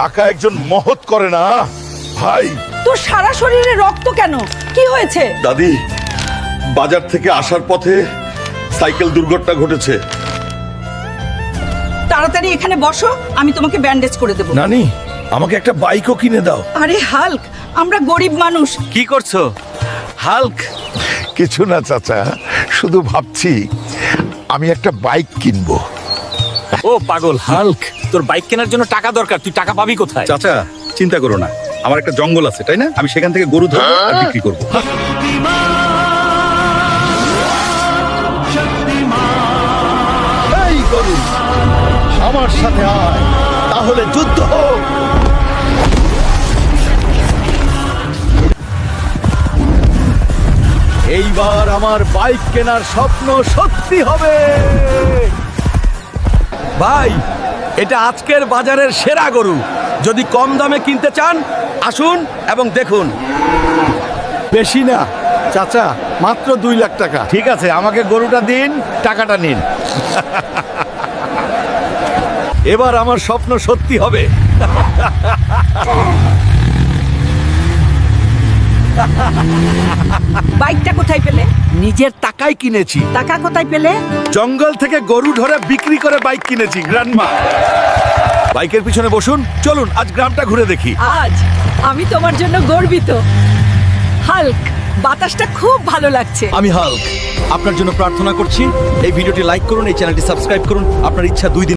টাকা একজন মহৎ করে না ভাই। তোর সারা শরীরে রক্ত কেন? কি হয়েছে? দাদি, বাজার থেকে আসার পথে সাইকেল দুর্ঘটনা ঘটেছে। তাড়াতাড়ি এখানে বসো, আমি তোমাকে ব্যান্ডেজ করে দেব। নানি, আমাকে একটা বাইকও কিনে দাও। আরে হাল্ক, আমরা গরিব মানুষ। কি করছো হাল্ক? কিছু না চাচা, শুধু ভাবছি আমি একটা বাইক কিনবো। ও পাগল হাল্ক, তোর বাইক কেনার জন্য টাকা দরকার, তুই টাকা পাবি কোথায়? চাচা চিন্তা করো না, আমার একটা জঙ্গল আছে তাই না, আমি সেখান থেকে গরু ধরবো আর বিক্রি করবো। এই গরু, আমার সাথে আয়, তাহলে যুদ্ধ হোক। এইবার আমার বাইক কেনার স্বপ্ন সত্যি হবে। ভাই, এটা আজকের বাজারের সেরা গরু। যদি কম দামে কিনতে চান আসুন এবং দেখুন। বেশি না চাচা, মাত্র 2 লাখ টাকা। ঠিক আছে, আমাকে গরুটা দিন, টাকাটা নিন। এবার আমার স্বপ্ন সত্যি হবে। বাইকটা কোথায় পেলে? নিজের টাকায় কিনেছি। টাকা কোথায় পেলে? জঙ্গল থেকে গরু ধরে বিক্রি করে বাইক কিনেছি গ্র্যান্ডমা। বাইকের পিছনে বসুন, চলুন আজ গ্রামটা ঘুরে দেখি। আজ আমি তোমার জন্য গর্বিত। হাল্ক, বাতাসটা খুব ভালো লাগছে। আমি হাল্ক, আপনার জন্য প্রার্থনা করছি এই ভিডিওটি লাইক করুন, এই চ্যানেলটি সাবস্ক্রাইব করুন। আপনার ইচ্ছা 2 দিন